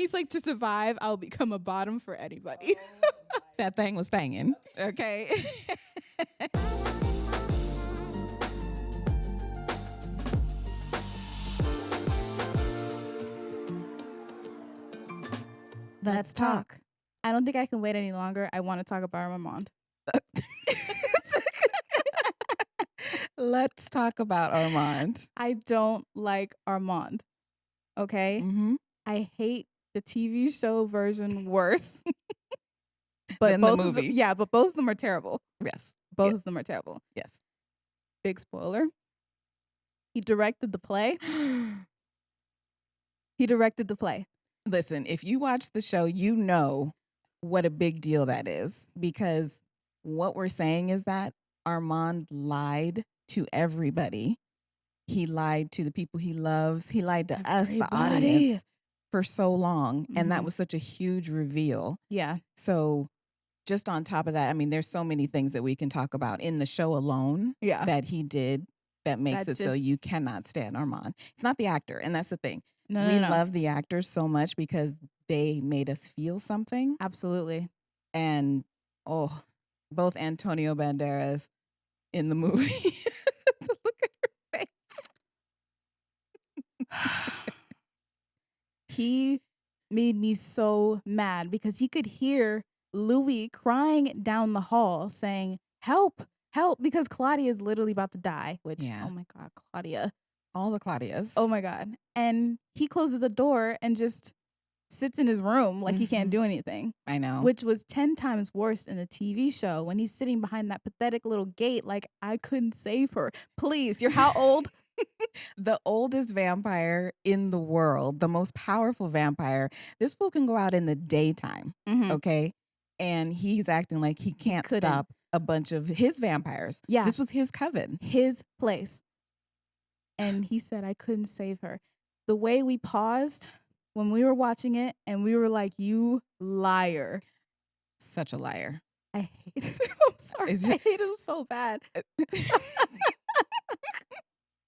He's like, to survive, I'll become a bottom for anybody. That thing was thangin'. Okay. Let's talk. I don't think I can wait any longer. I want to talk about Armand. Let's talk about Armand. I don't like Armand. Okay? Mm-hmm. I hate the TV show version worse. But Than the both of movie. them, but both of them are terrible. Yes. Both of them are terrible. Yes. Big spoiler. He directed the play. He directed the play. Listen, if you watch the show, you know what a big deal that is, because what we're saying is that Armand lied to everybody. He lied to the people he loves. He lied to us, the audience, for so long. And that was such a huge reveal. Yeah. So just on top of that, I mean, there's so many things that we can talk about in the show alone that he did that makes it so you cannot stand Armand. It's not the actor. And that's the thing. We love the actors so much because they made us feel something. Absolutely. And, both Antonio Banderas in the movie. Look at her face. He made me so mad because he could hear Louis crying down the hall saying, help, help, because Claudia is literally about to die, which, oh my God, Claudia. All the Claudias. Oh my God. And he closes the door and just sits in his room like he can't do anything. I know. Which was 10 times worse in the TV show when he's sitting behind that pathetic little gate like, I couldn't save her. Please, you're how old? The oldest vampire in the world, the most powerful vampire. This fool can go out in the daytime, okay? And he's acting like he can't stop a bunch of his vampires. Yeah. This was his coven. His place. And he said, I couldn't save her. The way we paused when we were watching it and we were like, you liar. Such a liar. I hated him. I'm sorry. I hate him so bad. I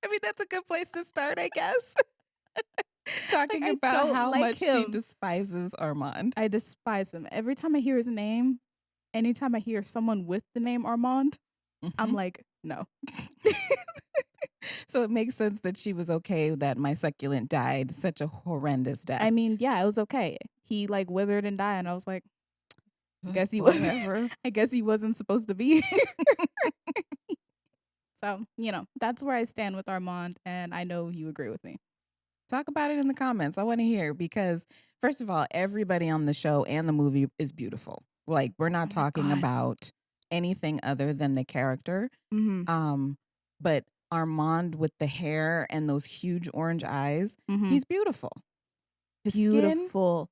mean, that's a good place to start, I guess. Talking like, about how like much him. she despises Armand. I despise him. Every time I hear his name, anytime I hear someone with the name Armand, I'm like, no. So it makes sense that she was okay that my succulent died such a horrendous death. I mean, yeah, it was okay. He like withered and died, and I was like, I guess he wasn't. I guess he wasn't supposed to be here. So, that's where I stand with Armand, and I know you agree with me. Talk about it in the comments. I want to hear, because first of all, everybody on the show and the movie is beautiful. Like, we're not talking about anything other than the character. But Armand with the hair and those huge orange eyes, he's beautiful. His beautiful.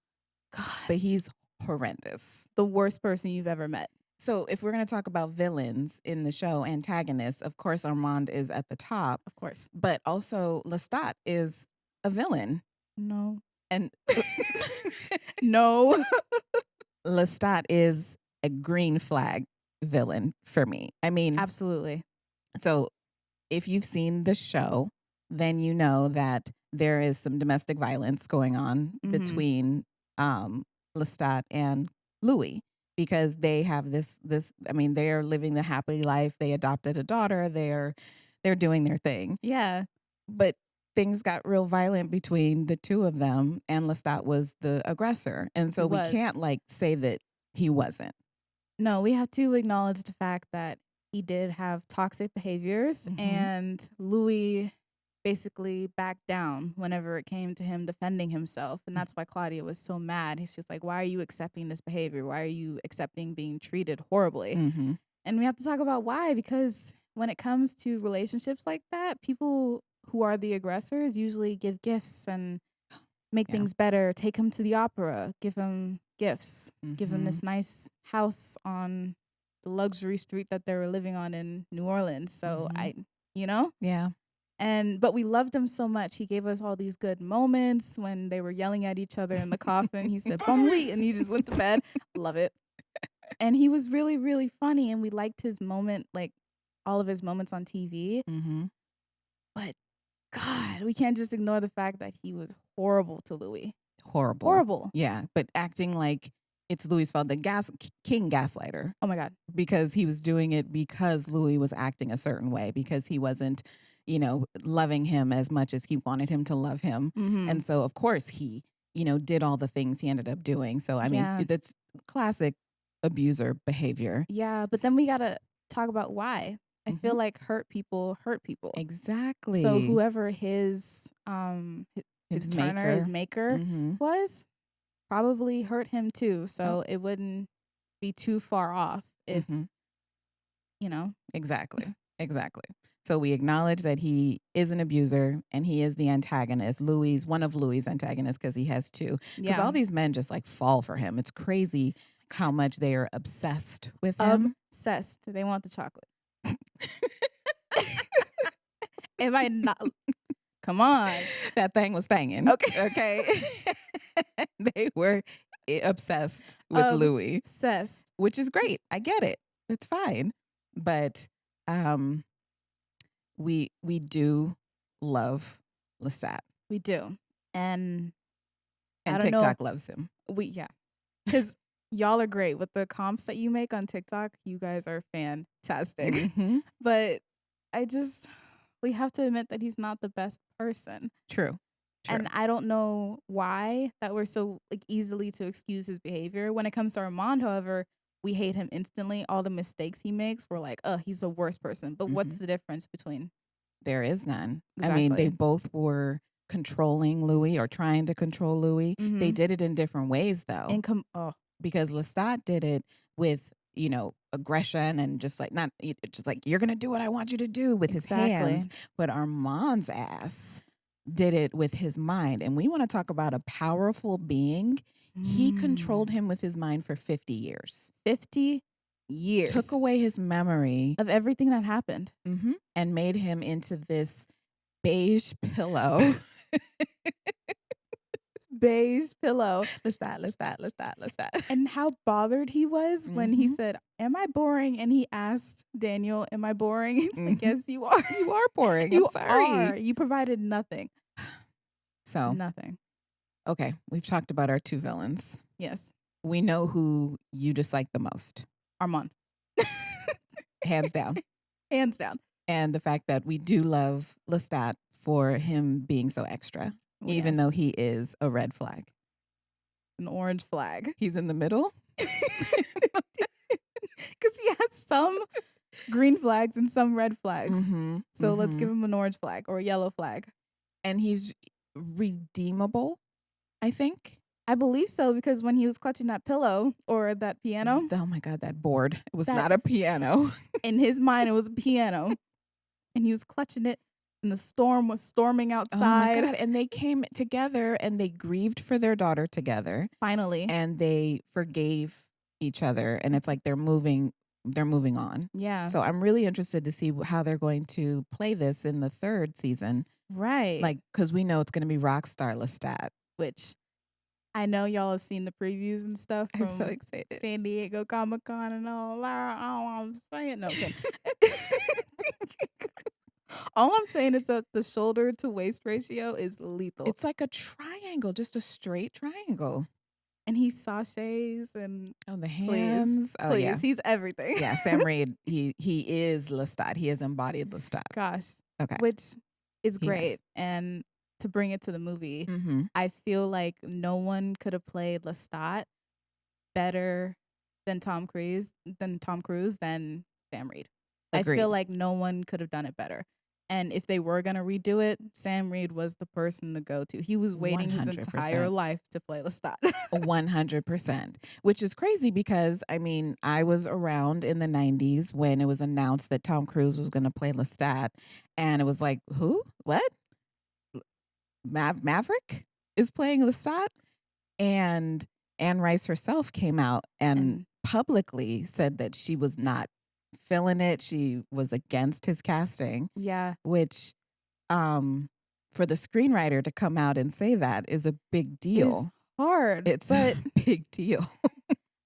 Skin, God. But he's horrendous. The worst person you've ever met. So if we're going to talk about villains in the show, antagonists, of course, Armand is at the top. Of course. But also Lestat is a villain. No. And no. Lestat is a green flag villain for me. I mean, absolutely. So if you've seen the show, then you know that there is some domestic violence going on between Lestat and Louis, because they have this I mean, they're living the happy life. They adopted a daughter. They're doing their thing. Yeah. But things got real violent between the two of them, and Lestat was the aggressor. And so we can't say that he wasn't. No, we have to acknowledge the fact that he did have toxic behaviors, and Louis basically backed down whenever it came to him defending himself. And that's why Claudia was so mad. He's just like, why are you accepting this behavior? Why are you accepting being treated horribly? And we have to talk about why, because when it comes to relationships like that, people who are the aggressors usually give gifts and make things better. Take him to the opera, give him gifts, give him this nice house on the luxury street that they were living on in New Orleans. So Yeah. But we loved him so much. He gave us all these good moments when they were yelling at each other in the coffin. He said, bon nuit, and he just went to bed. Love it. And he was really, really funny, and we liked his moment, like all of his moments on TV. But God, we can't just ignore the fact that he was horrible to Louis. Horrible. Horrible. Yeah, but acting like it's Louis's fault. The king gaslighter. Oh my God. Because he was doing it because Louis was acting a certain way, because he wasn't, loving him as much as he wanted him to love him. Mm-hmm. And so, of course, he, did all the things he ended up doing. So, I mean, that's classic abuser behavior. Yeah, but then we got to talk about why. I feel like hurt people hurt people. Exactly. So whoever his Turner, his maker was, probably hurt him too. So it wouldn't be too far off if, Exactly. So we acknowledge that he is an abuser and he is the antagonist. One of Louis's antagonists, because he has two. Because all these men just like fall for him. It's crazy how much they are obsessed with him. Obsessed. They want the chocolate. Am I not? Come on. That thing was thangin'. Okay. They were obsessed with Louis. Obsessed. Which is great. I get it. It's fine. But we do love Lestat. We do. And TikTok loves him. Because y'all are great with the comps that you make on TikTok. You guys are fantastic. Mm-hmm. But we have to admit that he's not the best person. True. And I don't know why that we're so easily to excuse his behavior. When it comes to Armand, however, we hate him instantly. All the mistakes he makes, we're like, oh, he's the worst person. But what's the difference between? There is none. Exactly. I mean, they both were controlling Louis or trying to control Louis. Mm-hmm. They did it in different ways, though. Because Lestat did it with, aggression and just like you're gonna do what I want you to do with his hands. But Armand's ass did it with his mind. And we want to talk about a powerful being. He controlled him with his mind for 50 years. 50 years. Took away his memory of everything that happened. And made him into this beige pillow. Beige pillow. Lestat. And how bothered he was when he said, am I boring? And he asked Daniel, am I boring? He's like, yes, you are. You are boring. You I'm sorry. are. You provided nothing. So nothing. Okay, we've talked about our two villains. Yes. We know who you dislike the most. Armand. Hands down. Hands down. And the fact that we do love Lestat for him being so extra. Even though he is a red flag. An orange flag. He's in the middle. Because he has some green flags and some red flags. So let's give him an orange flag or a yellow flag. And he's redeemable, I think. I believe so, because when he was clutching that pillow or that piano. Oh my God, that board. It was not a piano. In his mind, it was a piano. And he was clutching it. And the storm was storming outside. Oh my God. And they came together and they grieved for their daughter together. Finally. And they forgave each other. And it's like they're moving on. Yeah. So I'm really interested to see how they're going to play this in the third season. Right. Because we know it's going to be Rockstar Lestat. Which I know y'all have seen the previews and stuff from I'm so excited. San Diego Comic-Con and all. I'm saying no. Okay. All I'm saying is that the shoulder to waist ratio is lethal. It's like a triangle, just a straight triangle. And he sachets and the hands. Please, yeah, he's everything. Yeah, Sam Reid. He is Lestat. He has embodied Lestat. Gosh. Okay. Which is great. And to bring it to the movie, I feel like no one could have played Lestat better than Tom Cruise than Sam Reid. Agreed. I feel like no one could have done it better. And if they were going to redo it, Sam Reid was the person to go to. He was waiting 100%. His entire life to play Lestat. 100%. Which is crazy because, I mean, I was around in the 90s when it was announced that Tom Cruise was going to play Lestat. And it was like, who? What? Maverick is playing Lestat? And Anne Rice herself came out and publicly said that she was not feeling it. She was against his casting. Yeah. Which for the screenwriter to come out and say that is a big deal. It's hard. It's a big deal.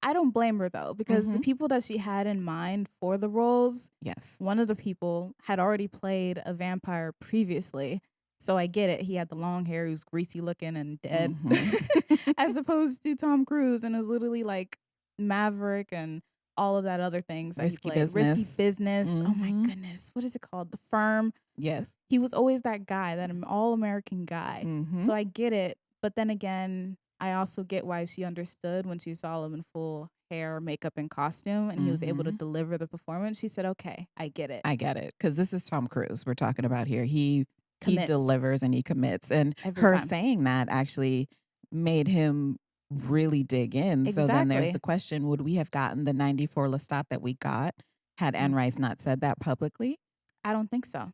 I don't blame her though, because the people that she had in mind for the roles, yes, one of the people had already played a vampire previously. So I get it. He had the long hair. He was greasy looking and dead, Mhm. as opposed to Tom Cruise, and it was literally like Maverick and all of that other things that he Risky played. Risky Business. Business. Oh my Mhm. goodness, what is it called? The Firm. Yes. He was always that guy, that all American guy. Mhm. So I get it, but then again, I also get why she understood when she saw him in full hair, makeup, and costume, and he was able to Mhm. deliver the performance. She said, "Okay, I get it." I get it, because this is Tom Cruise we're talking about here. He Commits delivers and he commits, and every her time. saying that actually made him really dig in. So then there's Exactly. the question: would we have gotten the '94 Lestat that we got had Anne Rice not said that publicly? I don't think so.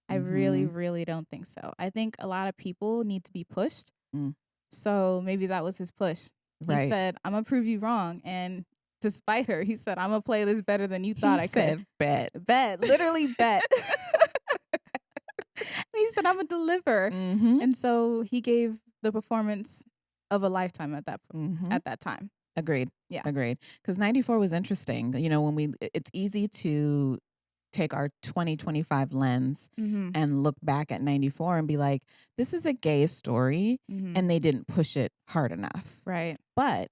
I really, Mhm. really don't think so. I think a lot of people need to be pushed. Mm. So maybe that was his push. He Right. said, "I'm gonna prove you wrong," and to spite her, he said, "I'm gonna play this better than you thought He I could." said, "Bet." Bet, literally bet. He said, "I'm gonna deliver," Mhm. and so he gave the performance of a lifetime Mhm. at that time. Agreed. Yeah. Agreed. Because '94 was interesting. You know, it's easy to take our 2025 lens Mm-hmm. and look back at '94 and be like, this is a gay story, Mm-hmm. and they didn't push it hard enough. Right. But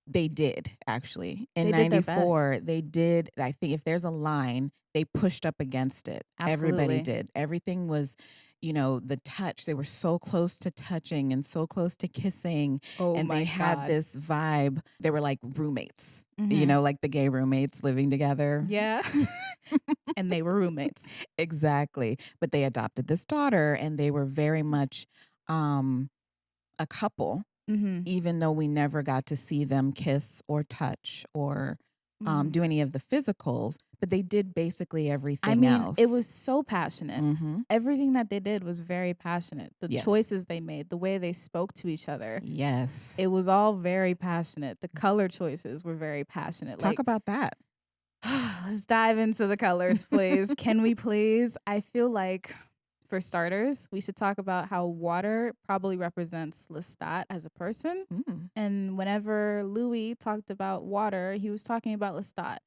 they did, actually. In They did their best. '94, they did. I think if there's a line, they pushed up against it. Everybody Absolutely. did. Everything was, the touch. They were so close to touching and so close to kissing. Oh And my they had God. this vibe. They were like roommates, Mhm. like the gay roommates living together. Yeah. And they were roommates. Exactly. But they adopted this daughter, and they were very much a couple, Mm-hmm. even though we never got to see them kiss or touch or Mm-hmm. do any of the physicals, but they did basically everything I mean, else. it was so passionate. Mm-hmm. Everything that they did was very passionate. The Yes. choices they made, the way they spoke to each other, Yes. it was all very passionate. The color choices were very passionate. Talk about that. Let's dive into the colors, please. Can we please? I feel like, for starters, we should talk about how water probably represents Lestat as a person. Mm. And whenever Louis talked about water, he was talking about Lestat.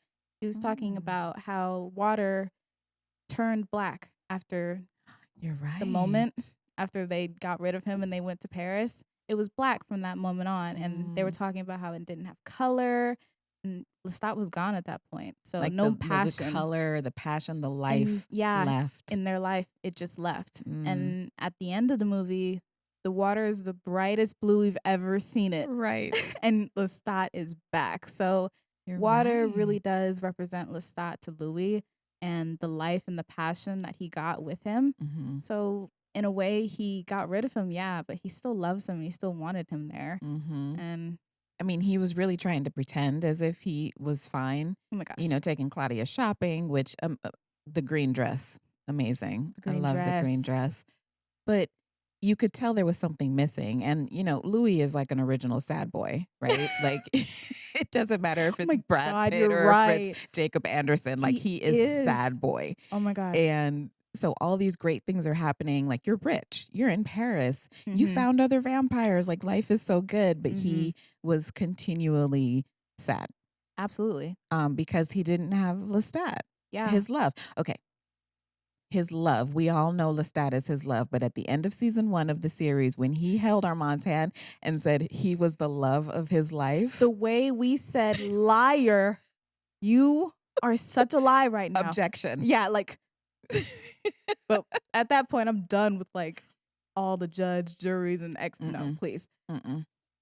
He was talking about how water turned black after You're right. the moment, after they got rid of him and they went to Paris. It was black from that moment on. And they were talking about how it didn't have color. And Lestat was gone at that point. So like no the passion. color, the passion, the And life left. in their life, it just left. And at the end of the movie, the water is the brightest blue we've ever seen it. Right. And Lestat is back. So You're water right. really does represent Lestat to Louis and the life and the passion that he got with him. Mm-hmm. So in a way, he got rid of him, yeah, but he still loves him. He still wanted him there. Mm-hmm. And I mean, he was really trying to pretend as if he was fine. oh my gosh. Taking Claudia shopping, which the green dress, amazing. I love the green dress. But you could tell there was something missing. And, Louis is like an original sad boy, right? Like, it doesn't matter if it's Brad Pitt or if it's Jacob Anderson. Like, he is sad boy. Oh my God. And so all these great things are happening. Like, you're rich, you're in Paris, you found other vampires. Like, life is so good. But he was continually sad. Absolutely. Because he didn't have Lestat. Yeah. His love. Okay. His love. We all know Lestat is his love. But at the end of season 1 of the series, when he held Armand's hand and said he was the love of his life. The way we said, liar, you are such a lie right now. Objection. Yeah, like, but at that point, I'm done with like all the judge, juries, and no, please.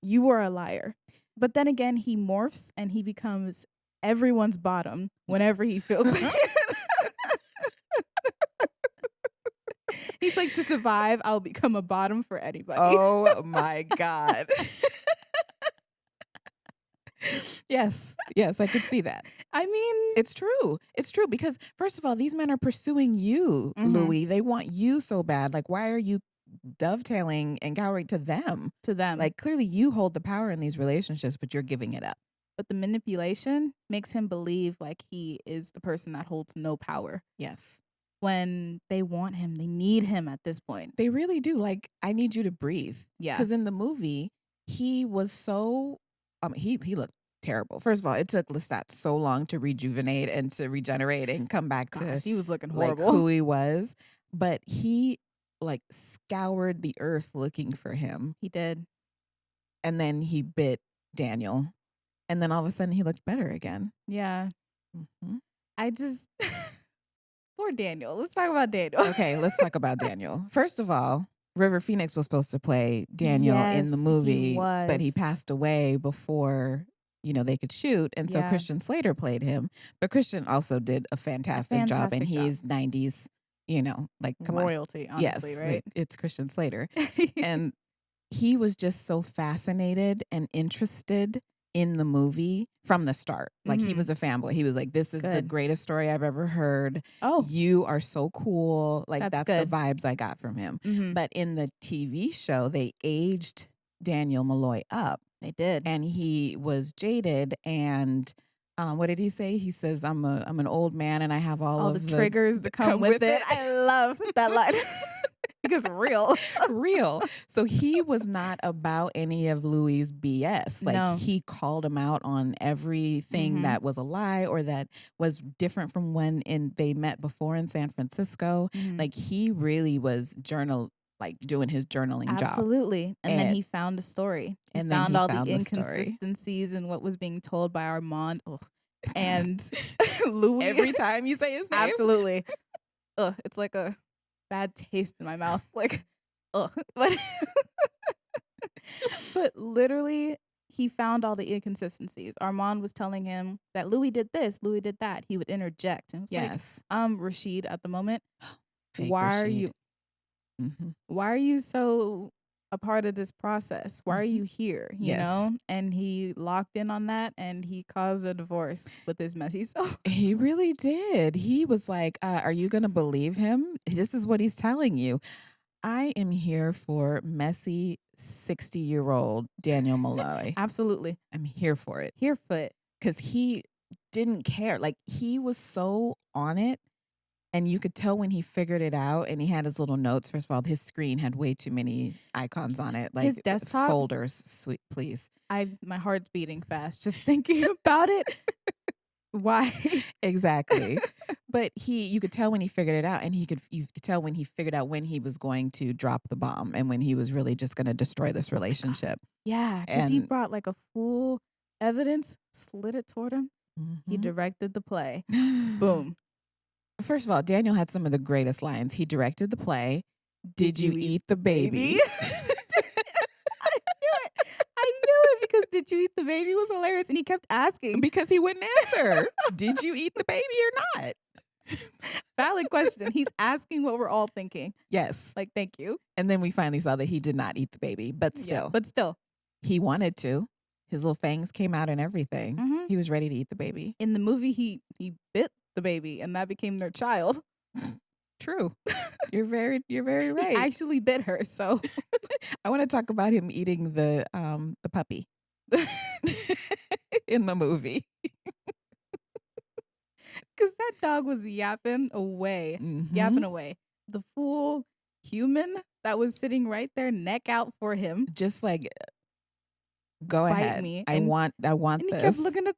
You are a liar. But then again, he morphs and he becomes everyone's bottom whenever he feels like it. He's like, to survive, I'll become a bottom for anybody. Oh my God. Yes, I could see that. I mean, it's true. It's true because, first of all, these men are pursuing you, Louis. They want you so bad. Like, why are you dovetailing and cowering to them? Like, clearly you hold the power in these relationships, but you're giving it up. But the manipulation makes him believe like he is the person that holds no power. Yes. When they want him, they need him at this point. They really do. Like, I need you to breathe. Yeah. Because in the movie, he was so, he looked terrible. First of all, it took Lestat so long to rejuvenate and to regenerate and come back to he was looking horrible. Like who he was. But he like scoured the earth looking for him. He did. And then he bit Daniel. And then all of a sudden he looked better again. Yeah. Mm-hmm. I just poor Daniel. Let's talk about Daniel. Okay, let's talk about Daniel. First of all, River Phoenix was supposed to play Daniel in the movie, but he passed away before, they could shoot. And so Christian Slater played him. But Christian also did a fantastic job. And he's 90s, like, come royalty, on. Honestly, yes, right? It's Christian Slater. And he was just so fascinated and interested in the movie from the start. Like, he was a fanboy. He was like, this is the greatest story I've ever heard. Oh, you are so cool. Like, that's good. the vibes I got from him. Mm-hmm. But in the TV show, they aged Daniel Malloy up. They did. And he was jaded. And what did he say? He says, I'm an old man and I have all of the triggers that come with it. I love that line. Because real. So he was not about any of Louis's BS. Like, he called him out on everything that was a lie or that was different from when they met before in San Francisco. Like, he really was doing his journaling job. Absolutely. And then he found a story. He found all the inconsistencies in what was being told by Armand. Ugh. And Louis. Every time you say his name. Absolutely. Ugh, it's like a bad taste in my mouth. Like, ugh. But literally, he found all the inconsistencies. Armand was telling him that Louis did this, Louis did that. He would interject. And it was like, Rashid at the moment. Why are you... Why are you so a part of this process? Why are you here? You know? And he locked in on that and he caused a divorce with his messy self. He really did. He was like, are you going to believe him? This is what he's telling you. I am here for messy 60-year-old Daniel Malloy. Absolutely. I'm here for it. Here for it. Because he didn't care. Like, he was so on it. And you could tell when he figured it out and he had his little notes. First of all, his screen had way too many icons on it. Like, his desktop folders, sweet, please. My heart's beating fast just thinking about it. Why? Exactly. But you could tell when he figured it out, and you could tell when he figured out when he was going to drop the bomb and when he was really just going to destroy this relationship. Yeah, because he brought like a full evidence, slid it toward him. He directed the play. Boom. First of all, Daniel had some of the greatest lines. He directed the play. Did you eat the baby? I knew it because did you eat the baby was hilarious. And he kept asking. Because he wouldn't answer. Did you eat the baby or not? Valid question. He's asking what we're all thinking. Yes. Like, thank you. And then we finally saw that he did not eat the baby, but still. Yeah, but still. He wanted to. His little fangs came out and everything. He was ready to eat the baby. In the movie, he bit the baby and that became their child. True. You're very right. He actually bit her, so I want to talk about him eating the puppy in the movie. Cuz that dog was yapping away. The full human that was sitting right there, neck out for him. Just like, go ahead. Me. I want and this. He kept looking at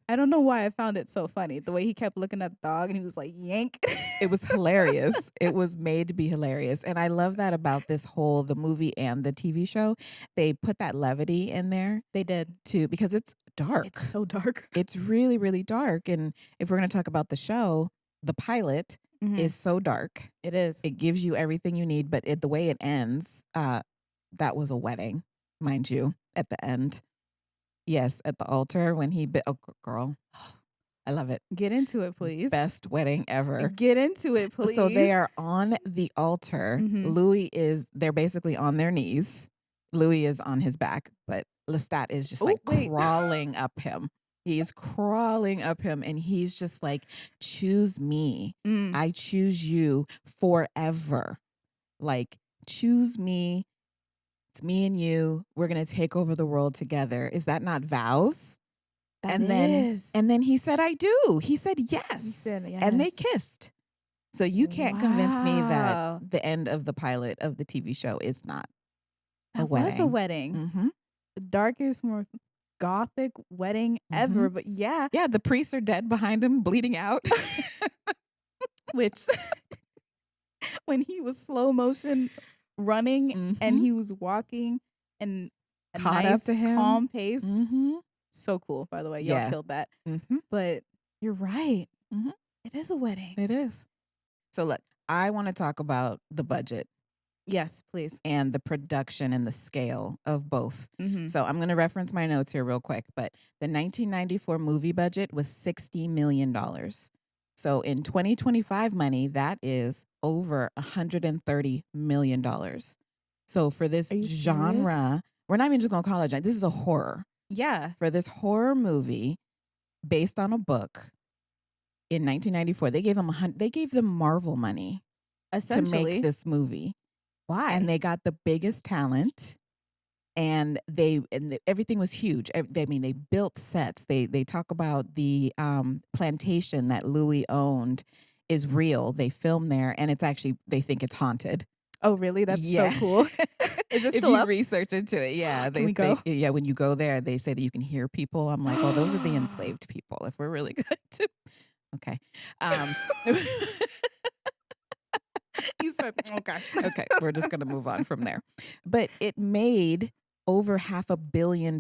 I don't know why I found it so funny. The way he kept looking at the dog and he was like, yank. It was hilarious. It was made to be hilarious. And I love that about the movie and the TV show. They put that levity in there. They did. Too, because it's dark. It's so dark. It's really, really dark. And if we're going to talk about the show, the pilot is so dark. It is. It gives you everything you need. But the way it ends, that was a wedding, mind you, at the end. Yes, at the altar when he bit. Oh, girl. I love it. Get into it, please. Best wedding ever. Get into it, please. So they are on the altar. They're basically on their knees. Louis is on his back, but Lestat is just crawling up him. He is crawling up him and he's just like, choose me. I choose you forever. Like, choose me. It's me and you. We're going to take over the world together. Is that not vows? And then he said, I do. He said, yes. He said, yes. And they kissed. So you can't convince me that the end of the pilot of the TV show is not a wedding. That was a wedding. The darkest, most gothic wedding ever. But yeah. Yeah, the priests are dead behind him, bleeding out. Which when he was slow motion running and he was walking and a Caught nice, up to him. calm pace. Mm-hmm. So cool, by the way. Y'all killed that. Mm-hmm. But you're right. Mm-hmm. It is a wedding. It is. So look, I want to talk about the budget. Yes, please. And the production and the scale of both. Mm-hmm. So I'm going to reference my notes here real quick. But the 1994 movie budget was $60 million. So in 2025 money, that is over $130 million. So for this genre, serious? we're not even just going to call it, this is a horror. Yeah. For this horror movie based on a book in 1994, they gave them Marvel money to make this movie. Why? And they got the biggest talent, and everything was huge. They built sets. They talk about the plantation that Louis owned is real. They filmed there, and it's actually, they think it's haunted. Oh, really? That's so cool. Is it still if you up? research into it, yeah. Can we go? When you go there, they say that you can hear people. I'm like, oh, those are the enslaved people. If we're really good to, okay. You said, okay. Okay, we're just going to move on from there. But it made over $500 million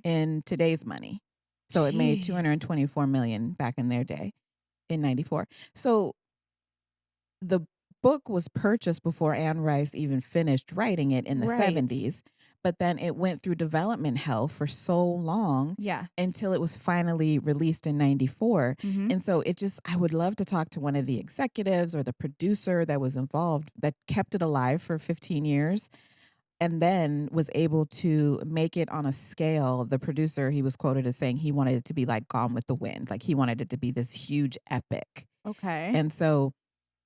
in today's money. So it made $224 million back in their day in 94. So the book was purchased before Anne Rice even finished writing it in the 70s. But then it went through development hell for so long until it was finally released in 94. And so I would love to talk to one of the executives or the producer that was involved that kept it alive for 15 years and then was able to make it on a scale. The producer, he was quoted as saying he wanted it to be like Gone with the Wind. Like he wanted it to be this huge epic. Okay. And so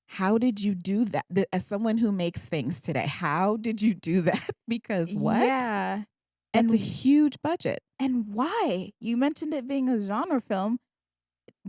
how did you do that? As someone who makes things today, how did you do that? Because what? Yeah. That's a huge budget. And why? You mentioned it being a genre film.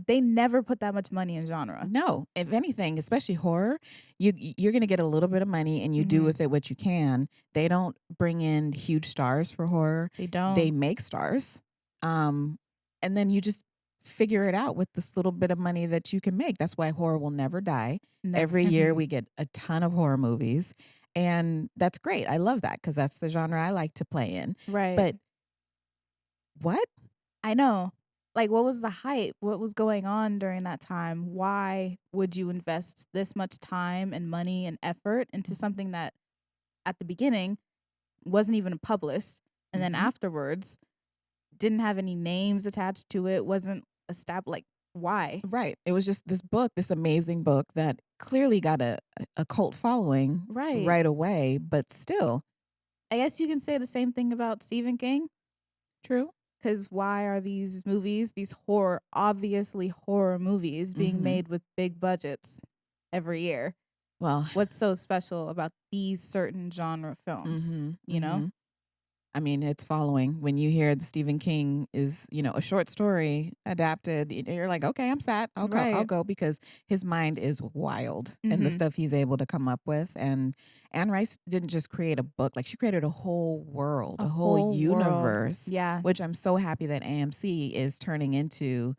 They never put that much money in genre. No. If anything, especially horror, you're going to get a little bit of money and you do with it what you can. They don't bring in huge stars for horror. They don't. They make stars. And then you just figure it out with this little bit of money that you can make. That's why horror will never die. Every year we get a ton of horror movies, and that's great. I love that because that's the genre I like to play in. Right. But what? I know. Like, what was the hype? What was going on during that time? Why would you invest this much time and money and effort into something that at the beginning wasn't even published, and then afterwards didn't have any names attached to it, wasn't established? Like, why? Right. It was just this book, this amazing book that clearly got a cult following right away, but still. I guess you can say the same thing about Stephen King. True. Because why are these movies, these obviously horror movies, being made with big budgets every year? Well, what's so special about these certain genre films, you know? I mean, it's following. When you hear Stephen King is, a short story adapted, you're like, okay, I'm sad. I'll go because his mind is wild and the stuff he's able to come up with. And Anne Rice didn't just create a book, like she created a whole world, a whole universe. Yeah. Which I'm so happy that AMC is turning into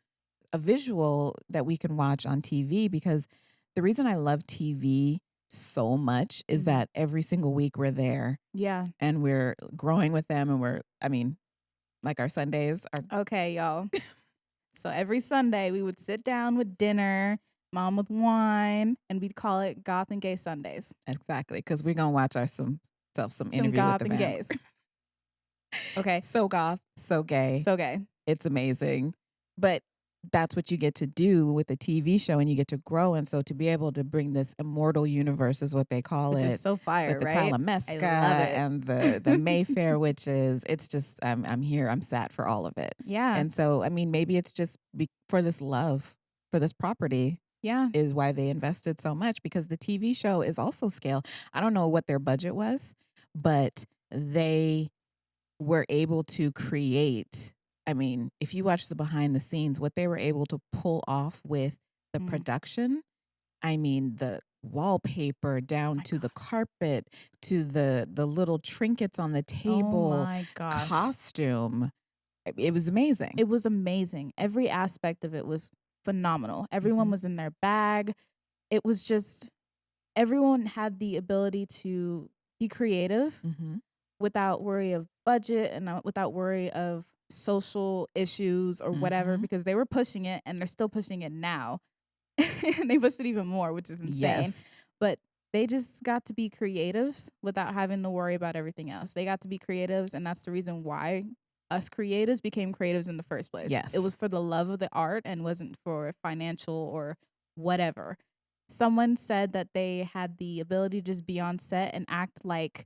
a visual that we can watch on TV, because the reason I love TV so much is that every single week we're there. Yeah. And we're growing with them, and like our Sundays are. Okay, y'all. So every Sunday we would sit down with dinner, mom with wine, and we'd call it Goth and Gay Sundays. Exactly, because we're going to watch some interview goth with the and fam. gays. Okay. So goth, so gay. So gay. It's amazing. But that's what you get to do with a TV show, and you get to grow. And so to be able to bring this immortal universe is what they call Which it. is so fire, with the right? Talamesca and the Mayfair witches. It's just, I'm here. I'm sat for all of it. Yeah. And so, maybe it's just for this love for this property. Yeah. Is why they invested so much, because the TV show is also scale. I don't know what their budget was, but they were able to create. If you watch the behind the scenes, what they were able to pull off with the production, the wallpaper down to the carpet, to the little trinkets on the table, oh my gosh, costume. It was amazing. It was amazing. Every aspect of it was phenomenal. Everyone was in their bag. It was just everyone had the ability to be creative without worry of budget and without worry of social issues or whatever, because they were pushing it and they're still pushing it now. And they pushed it even more, which is insane. Yes. But they just got to be creatives without having to worry about everything else. They got to be creatives, and that's the reason why us creatives became creatives in the first place. Yes. It was for the love of the art and wasn't for financial or whatever. Someone said that they had the ability to just be on set and act like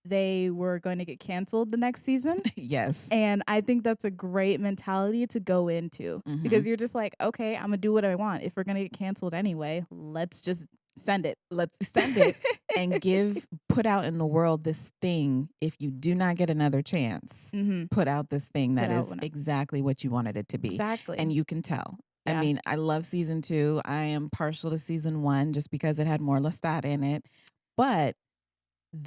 they were going to get canceled the next season. Yes. And I think that's a great mentality to go into, because you're just like, okay, I'm going to do what I want. If we're going to get canceled anyway, let's just send it. Let's send it and put out in the world this thing. If you do not get another chance, put out this thing that is exactly what you wanted it to be. Exactly. And you can tell. Yeah. I mean, I love season 2. I am partial to season 1 just because it had more Lestat in it. But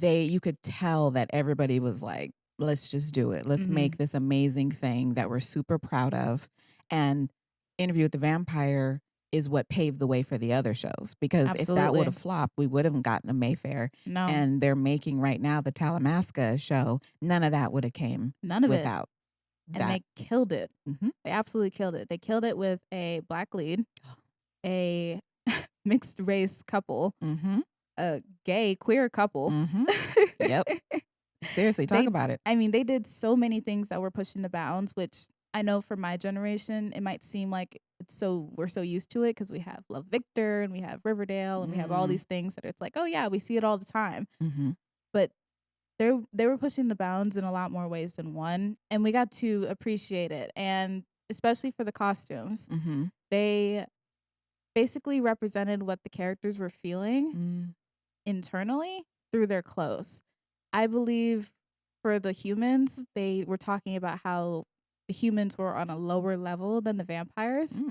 you could tell that everybody was like, let's just do it. Let's make this amazing thing that we're super proud of. And Interview with the Vampire is what paved the way for the other shows, because if that would have flopped, we would have gotten a Mayfair. No. And they're making right now the Talamasca show. None of that would have came without that. And they killed it. They absolutely killed it. They killed it with a black lead, a mixed race couple, a gay queer couple. Yep. Seriously, talk about it. I mean, they did so many things that were pushing the bounds, which I know for my generation, it might seem like we're so used to it because we have Love Victor and we have Riverdale and we have all these things that it's like, oh yeah, we see it all the time. But they were pushing the bounds in a lot more ways than one, and we got to appreciate it. And especially for the costumes, they basically represented what the characters were feeling internally through their clothes. I believe for the humans, they were talking about how the humans were on a lower level than the vampires,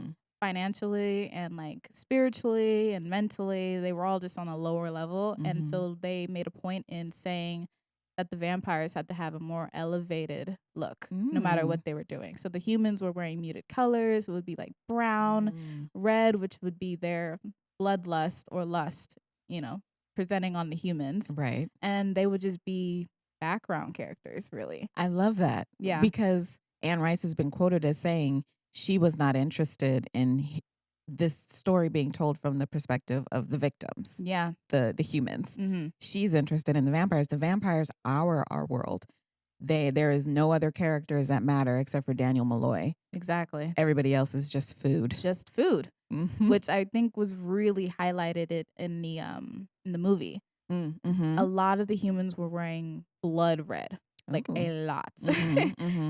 financially and like spiritually and mentally. They were all just on a lower level. And so they made a point in saying that the vampires had to have a more elevated look, no matter what they were doing. So the humans were wearing muted colors. It would be like brown, red, which would be their bloodlust or lust, presenting on the humans. Right. And they would just be background characters, really. I love that. Yeah. Because Anne Rice has been quoted as saying she was not interested in this story being told from the perspective of the victims. Yeah. The humans. She's interested in the vampires. The vampires are our world. There is no other characters that matter except for Daniel Malloy. Exactly. Everybody else is just food. Just food. Which I think was really highlighted in the movie. A lot of the humans were wearing blood red. Like a lot.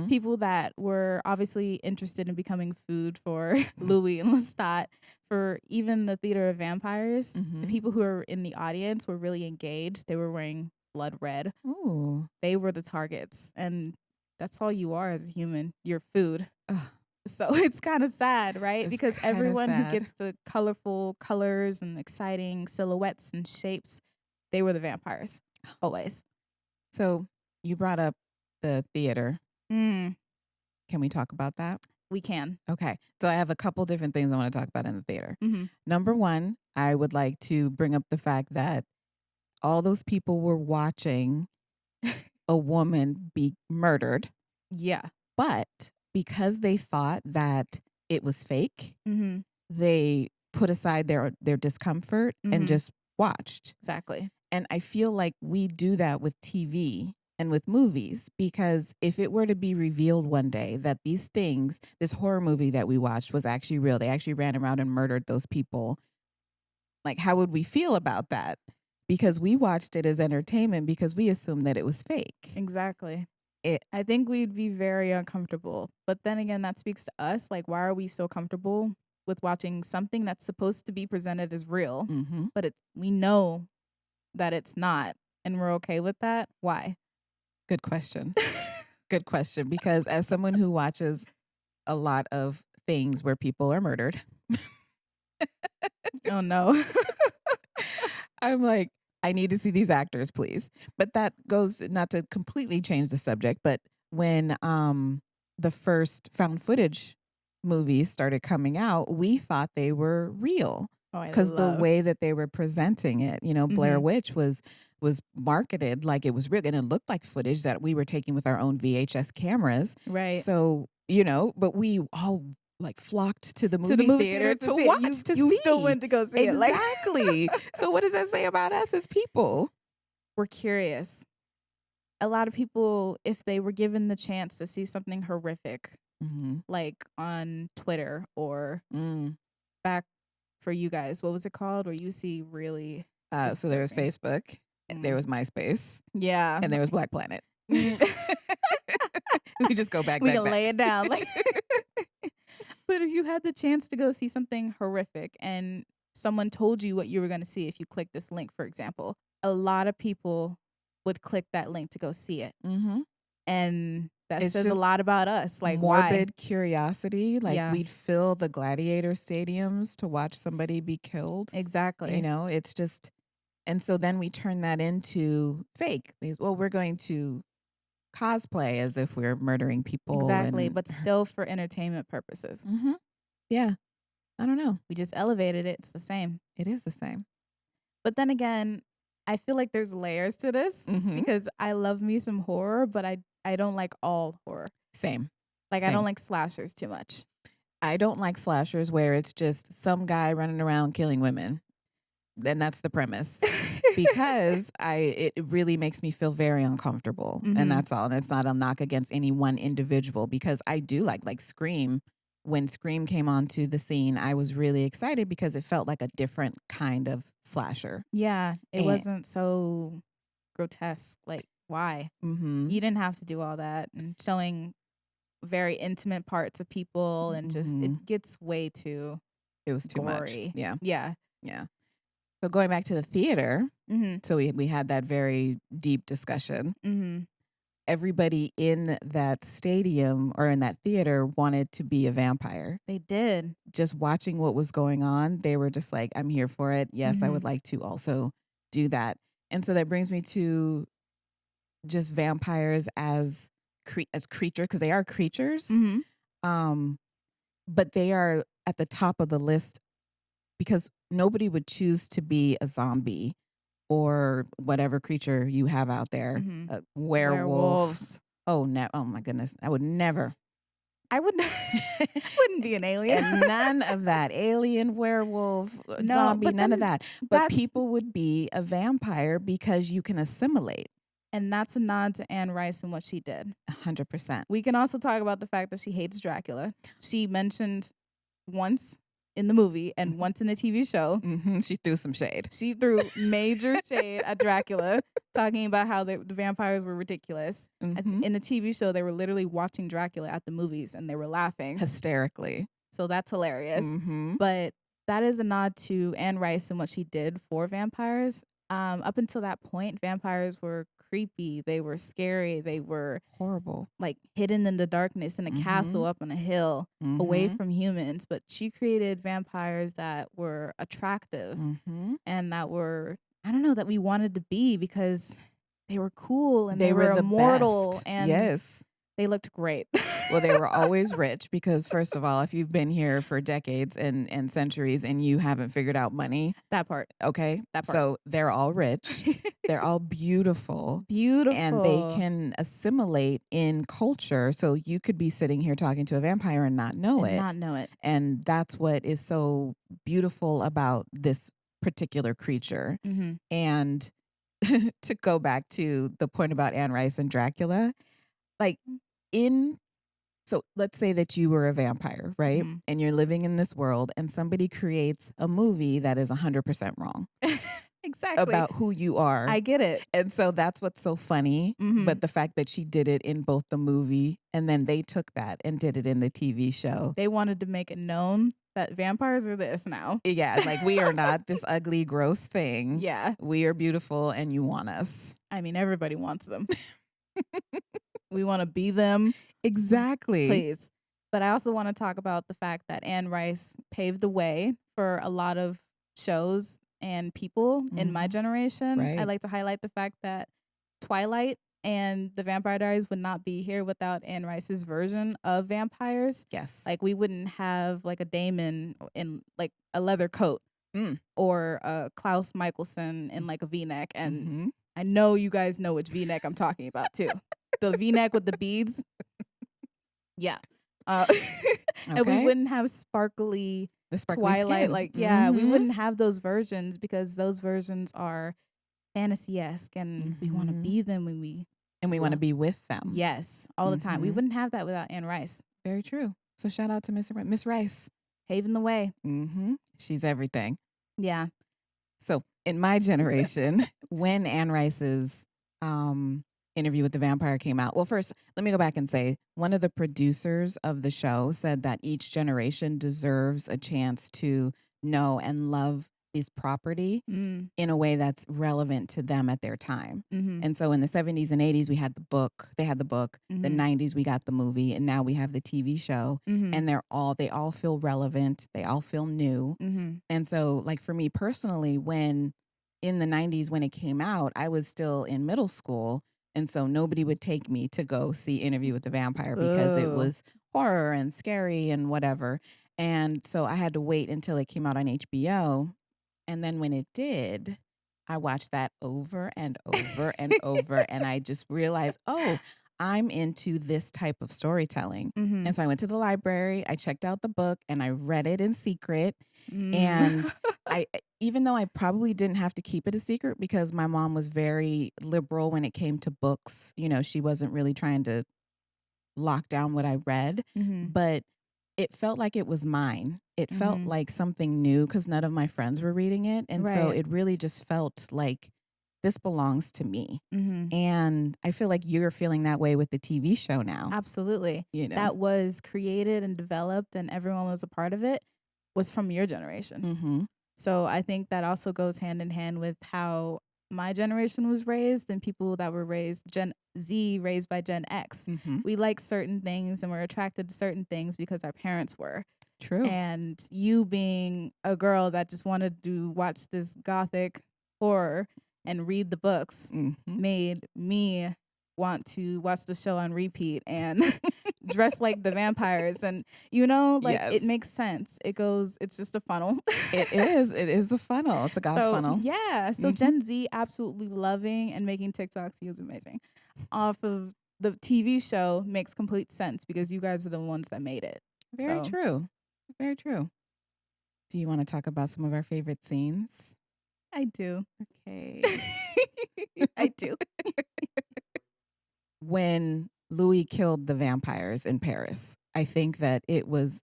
People that were obviously interested in becoming food for Louis and Lestat, for even the Theater of Vampires. The people who were in the audience were really engaged. They were wearing blood red. Ooh. They were the targets. And that's all you are as a human. You're food. So it's kind of sad, right? Because everyone who gets the colorful colors and exciting silhouettes and shapes, they were the vampires. Always. So you brought up the theater. Can we talk about that? We can. Okay. So I have a couple different things I want to talk about in the theater. Number one, I would like to bring up the fact that all those people were watching a woman be murdered. Yeah. But because they thought that it was fake, they put aside their discomfort and just watched. Exactly. And I feel like we do that with TV and with movies, because if it were to be revealed one day that these things, this horror movie that we watched was actually real, they actually ran around and murdered those people, like how would we feel about that? Because we watched it as entertainment because we assumed that it was fake. Exactly. I think we'd be very uncomfortable. But then again, that speaks to us. Like, why are we so comfortable with watching something that's supposed to be presented as real, but we know that it's not, and we're okay with that? Why? Good question. Good question. Because as someone who watches a lot of things where people are murdered. Oh, no. I'm like, I need to see these actors, please. But that goes, not to completely change the subject, but when the first found footage movies started coming out, we thought they were real. Oh, I because the love. way that they were presenting it, Blair Witch was marketed like it was real, and it looked like footage that we were taking with our own VHS cameras. Right. So, but we all like flocked to the To the movie theater to see it. watch, to You see. still went to go see it. Like, Exactly. So what does that say about us as people? we're curious. A lot of people, if they were given the chance to see something horrific, like on Twitter or back for you guys, what was it called? Where you see really. So there was Facebook, there was MySpace, Yeah, and there was Black Planet. we just go back. can lay it down. Like, but if you had the chance to go see something horrific and someone told you what you were going to see, if you click this link, for example, a lot of people would click that link to go see it. And that says a lot about us. Like, morbid curiosity. Like, we'd Yeah. fill the gladiator stadiums to watch somebody be killed. Exactly. It's just, and so then we turn that into fake. Well, we're going to cosplay as if we're murdering people. Exactly, but still for entertainment purposes. Yeah. I don't know. We just elevated it. It's the same. It is the same. But then again, I feel like there's layers to this because I love me some horror, but I don't like all horror. Same. Like, I Same. don't like slashers too much. I don't like slashers where it's just some guy running around killing women. Then that's the premise. Because it really makes me feel very uncomfortable. And that's all. And it's not a knock against any one individual, because I do like Scream. When Scream came onto the scene, I was really excited because it felt like a different kind of slasher. Yeah, it wasn't so grotesque. Like, why? You didn't have to do all that and showing very intimate parts of people and just it gets way too. It was too gory. much. Yeah. So going back to the theater, so we had that very deep discussion. Everybody in that stadium or in that theater wanted to be a vampire. They did. Just watching what was going on, they were just like, I'm here for it. Yes, I would like to also do that. And so that brings me to just vampires as creatures, because they are creatures. But they are at the top of the list because nobody would choose to be a zombie or whatever creature you have out there, a werewolf. Werewolves. Oh, oh my goodness. I would never. I wouldn't be an alien. And none of that. Alien, werewolf, zombie, none of that. But people would be a vampire because you can assimilate. And that's a nod to Anne Rice and what she did. 100%. We can also talk about the fact that she hates Dracula. She mentioned once in the movie and once in the TV show. She threw some shade. She threw major shade at Dracula, talking about how the vampires were ridiculous. In the TV show, they were literally watching Dracula at the movies and they were laughing hysterically. So that's hilarious. But that is a nod to Anne Rice and what she did for vampires. Up until that point, vampires were creepy. They were scary. They were horrible, like hidden in the darkness in a castle up on a hill away from humans. But she created vampires that were attractive and that were, I don't know, that we wanted to be because they were cool and they were immortal best. And yes, they looked great. Well, they were always rich because, first of all, if you've been here for decades and centuries and you haven't figured out money. That part. Okay. That part. So they're all rich. They're all beautiful. Beautiful. And they can assimilate in culture. So you could be sitting here talking to a vampire and not know it. Not know it. And that's what is so beautiful about this particular creature. And to go back to the point about Anne Rice and Dracula, like so let's say that you were a vampire, right? And you're living in this world and somebody creates a movie that is 100% wrong. Exactly. About who you are. I get it. And so that's what's so funny. But the fact that she did it in both the movie and then they took that and did it in the TV show. They wanted to make it known that vampires are this now. Yeah, like we are not this ugly, gross thing. Yeah. We are beautiful and you want us. I mean, everybody wants them. We want to be them. Exactly. Please. But I also want to talk about the fact that Anne Rice paved the way for a lot of shows and people in my generation. Right. I like to highlight the fact that Twilight and the Vampire Diaries would not be here without Anne Rice's version of vampires. Yes. Like we wouldn't have like a Damon in like a leather coat or Klaus Michelson in like a V-neck. And I know you guys know which V-neck I'm talking about too. The V-neck with the beads. Yeah. And we wouldn't have sparkly Twilight. Skin. Like, we wouldn't have those versions because those versions are fantasy-esque and we want to be them when we... And we want to be with them. Yes, all the time. We wouldn't have that without Anne Rice. Very true. So shout out to Miss Rice. Paving the way. She's everything. Yeah. So in my generation, when Anne Rice's Interview with the Vampire came out, well, first, let me go back and say, one of the producers of the show said that each generation deserves a chance to know and love this property in a way that's relevant to them at their time. And so in the 70s and 80s, we had the book. They had the book. The 90s, we got the movie. And now we have the TV show. And they all feel relevant. They all feel new. And so, like, for me personally, when in the 90s, when it came out, I was still in middle school. And so nobody would take me to go see Interview with the Vampire because it was horror and scary and whatever. And so I had to wait until it came out on HBO. And then when it did, I watched that over and over and over. And I just realized, oh, I'm into this type of storytelling. And so I went to the library, I checked out the book, and I read it in secret. And even though I probably didn't have to keep it a secret because my mom was very liberal when it came to books, you know, she wasn't really trying to lock down what I read, but it felt like it was mine. It felt like something new because none of my friends were reading it. And so it really just felt like this belongs to me. And I feel like you're feeling that way with the TV show now. Absolutely. You know? That was created and developed and everyone was a part of it was from your generation. So I think that also goes hand in hand with how my generation was raised and people that were raised Gen Z, raised by Gen X. We like certain things and we're attracted to certain things because our parents were. True. And you being a girl that just wanted to watch this gothic horror and read the books made me want to watch the show on repeat and dress like the vampires. And, you know, like it makes sense. It's just a funnel. It is the funnel. It's a goth funnel. Yeah. So Gen Z absolutely loving and making TikToks. He was amazing. Off of the TV show makes complete sense because you guys are the ones that made it. Very true. Very true. Do you want to talk about some of our favorite scenes? I do. Okay. I do. When Louis killed the vampires in Paris, I think that it was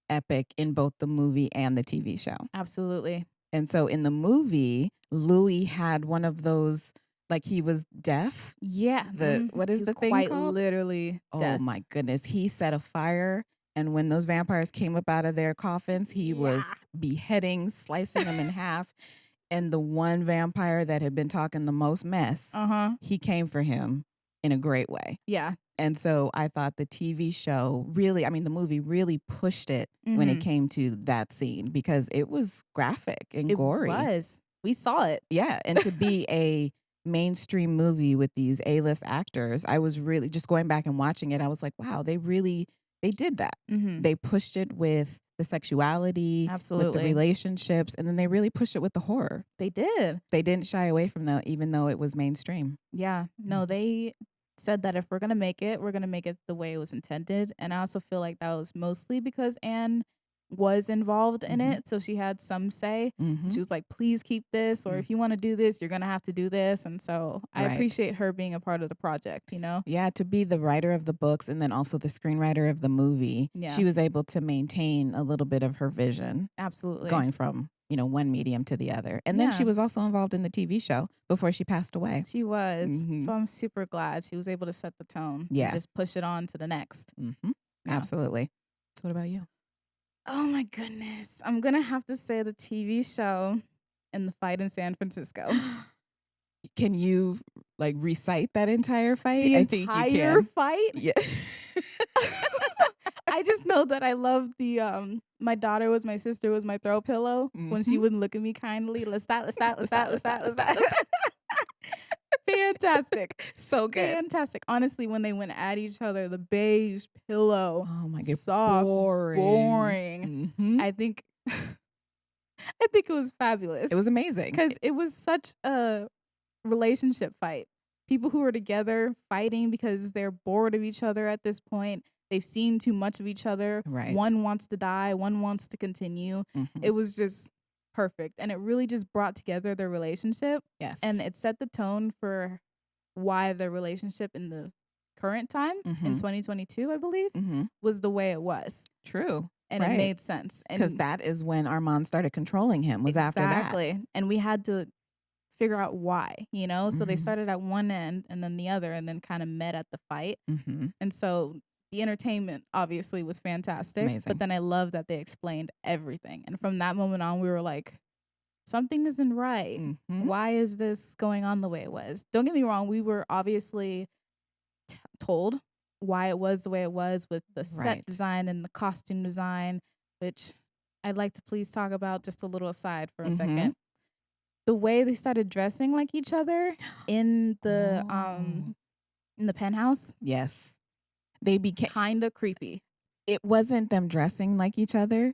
epic in both the movie and the TV show. Absolutely. And so in the movie, Louis had one of those, like he was deaf. Yeah. What is the thing quite called? Literally deaf. Oh my goodness. He set a fire. And when those vampires came up out of their coffins, he was beheading, slicing them in half. And the one vampire that had been talking the most mess, he came for him in a great way. Yeah. And so I thought the TV show really, I mean, the movie really pushed it when it came to that scene because it was graphic and gory. It was. We saw it. Yeah. And to be a mainstream movie with these A-list actors, I was really just going back and watching it. I was like, wow, they did that. They pushed it with the sexuality, with the relationships, and then they really pushed it with the horror. They did. They didn't shy away from that, even though it was mainstream. Yeah. No, they said that if we're going to make it, we're going to make it the way it was intended. And I also feel like that was mostly because Anne was involved in it. So she had some say. She was like, please keep this, or if you want to do this, you're going to have to do this. And so I appreciate her being a part of the project, you know? Yeah, to be the writer of the books and then also the screenwriter of the movie, she was able to maintain a little bit of her vision. Absolutely. Going from, you know, one medium to the other. And then she was also involved in the TV show before she passed away. She was. So I'm super glad she was able to set the tone. Yeah. And just push it on to the next. Absolutely. So what about you? Oh my goodness. I'm going to have to say the TV show and the fight in San Francisco. Can you like recite that entire fight? I think you can. Fight? Yeah. I just know that I love the my daughter was my sister was my throw pillow when she wouldn't look at me kindly. Lestat. Fantastic. So good. Fantastic. Honestly, when they went at each other, the beige pillow. Oh my God. Soft, boring. I think I think it was fabulous. It was amazing. Because it was such a relationship fight. People who are together fighting because they're bored of each other at this point. They've seen too much of each other. Right. One wants to die. One wants to continue. It was just perfect. And it really just brought together their relationship. Yes. And it set the tone for why their relationship in the current time, in 2022, I believe, was the way it was. True. And it made sense. Because that is when Armand started controlling him, was after that. Exactly. And we had to figure out why, you know? So they started at one end and then the other and then kind of met at the fight. And so the entertainment obviously was fantastic. Amazing. But then I love that they explained everything. And from that moment on, we were like, something isn't right. Why is this going on the way it was? Don't get me wrong. We were obviously told why it was the way it was with the set design and the costume design, which I'd like to please talk about just a little aside for a second. The way they started dressing like each other in the penthouse. Yes. They became kind of creepy. It wasn't them dressing like each other.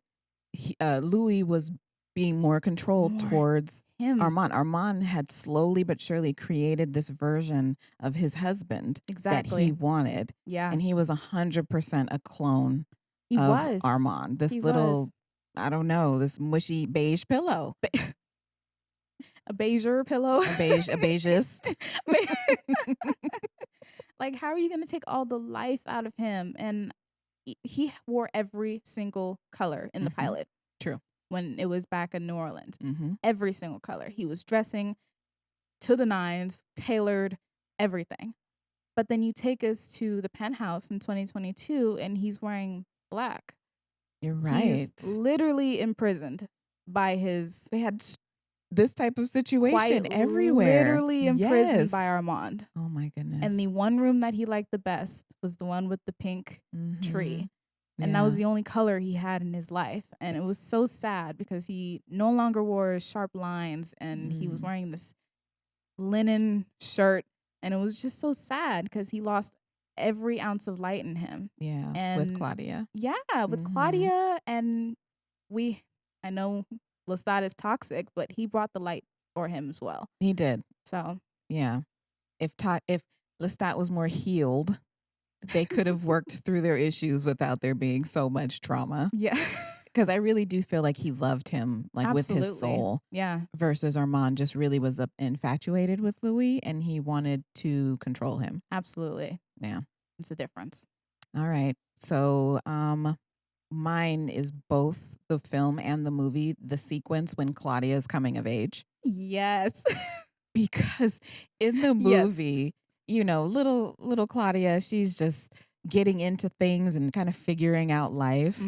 Louis was being more controlled towards him. Armand. Armand had slowly but surely created this version of his husband that he wanted. Yeah. And he was 100% a clone of Armand. This little, I don't know, this mushy beige pillow. A beiger pillow. A beigist. Like, how are you going to take all the life out of him? And he wore every single color in the pilot. True. When it was back in New Orleans. Every single color. He was dressing to the nines, tailored, everything. But then you take us to the penthouse in 2022 and he's wearing black. You're right. He's literally imprisoned by his... They had this type of situation everywhere. Literally imprisoned by Armand. Oh my goodness. And the one room that he liked the best was the one with the pink tree. And that was the only color he had in his life. And it was so sad because he no longer wore sharp lines and he was wearing this linen shirt. And it was just so sad because he lost every ounce of light in him. Yeah. And with Claudia. Yeah, with Claudia. And I know Lestat is toxic, but he brought the light for him as well. He did. So. Yeah. If Lestat was more healed, they could have worked through their issues without there being so much trauma. Yeah. Because I really do feel like he loved him, like Absolutely. with his soul. Yeah. Versus Armand just really was infatuated with Louis and he wanted to control him. Absolutely. Yeah. It's a difference. All right. So mine is both the film and the movie, the sequence when Claudia is coming of age. Yes. Because in the movie, you know, little Claudia, she's just getting into things and kind of figuring out life.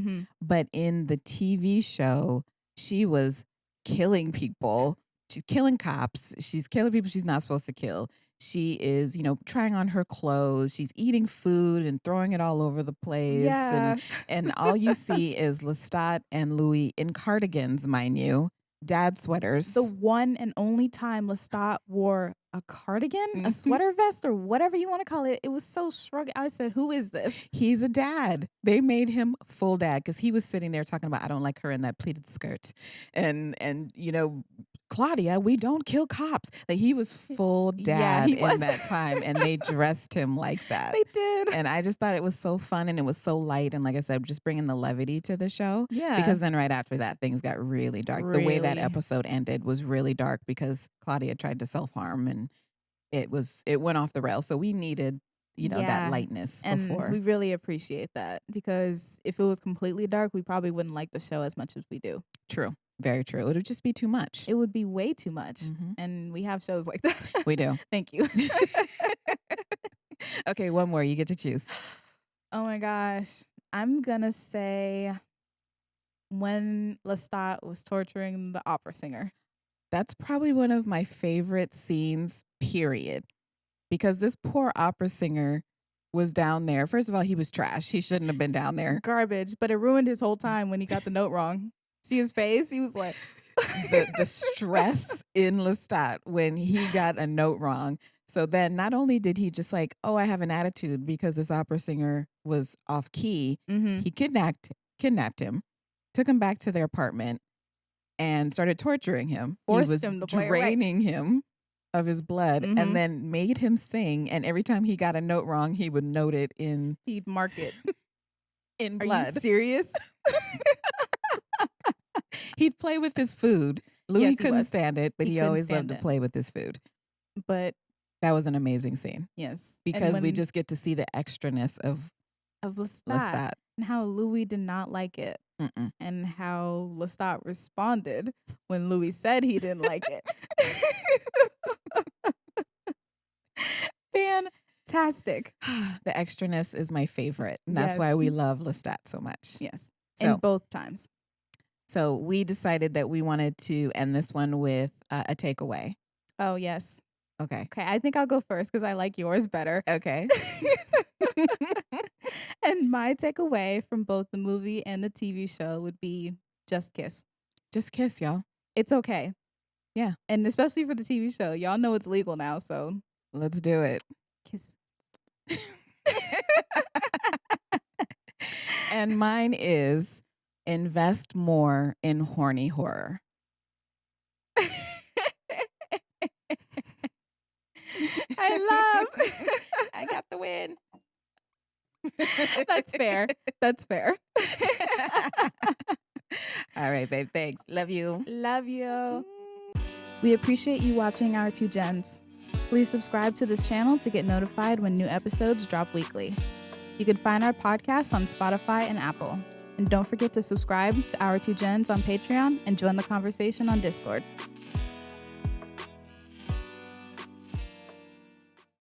But in the TV show, she was killing people. She's killing cops. She's killing people she's not supposed to kill. She is, you know, trying on her clothes. She's eating food and throwing it all over the place. Yeah. And all you see is Lestat and Louis in cardigans, mind you. Dad sweaters. The one and only time Lestat wore a cardigan, a sweater vest, or whatever you want to call it. It was so shrug. I said, who is this? He's a dad. They made him full dad because he was sitting there talking about, I don't like her in that pleated skirt. And you know, Claudia, we don't kill cops. Like he was full dad in that time and they dressed him like that. They did. And I just thought it was so fun and it was so light. And like I said, just bringing the levity to the show. Yeah. Because then right after that, things got really dark. Really? The way that episode ended was really dark because Claudia tried to self-harm and it went off the rails. So we needed, you know, that lightness before. And we really appreciate that because if it was completely dark, we probably wouldn't like the show as much as we do. True. Very true. It would just be too much. It would be way too much. And we have shows like that. We do. Thank you. Okay, one more. You get to choose. Oh my gosh. I'm going to say when Lestat was torturing the opera singer. That's probably one of my favorite scenes, period. Because this poor opera singer was down there. First of all, he was trash. He shouldn't have been down there. Garbage. But it ruined his whole time when he got the note wrong. See his face? He was like... the stress in Lestat when he got a note wrong. So then not only did he just like, oh, I have an attitude because this opera singer was off key, he kidnapped him, took him back to their apartment, and started torturing him. Forced he was him to play it right. draining him of his blood Mhm. and then made him sing. And every time he got a note wrong, he would note it in He'd mark it. in Are blood. you serious? He'd play with his food. Louis Yes, he couldn't was. stand it, but He he couldn't always loved stand to it. play with his food. But That was an amazing scene yes, because and we when- just get to see the extraness of of Lestat, Lestat. and how Louis did not like it, Mm-mm. and how Lestat responded when Louis said he didn't like it. Fantastic. The extraness is my favorite. And that's why Yes. we love Lestat so much. Yes, So, in both times. so we decided that we wanted to end this one with a takeaway. Oh yes. Okay. Okay, I think I'll go first because I like yours better. Okay. And my takeaway from both the movie and the TV show would be just kiss. Just kiss, y'all. It's okay. Yeah. And especially for the TV show, y'all know it's legal now, so Let's do it. kiss. And mine is invest more in horny horror. I love. I got the win. That's fair. That's fair. All right, babe. Thanks. Love you. Love you. We appreciate you watching Our Two Gens. Please subscribe to this channel to get notified when new episodes drop weekly. You can find our podcast on Spotify and Apple. And don't forget to subscribe to Our Two Gens on Patreon and join the conversation on Discord.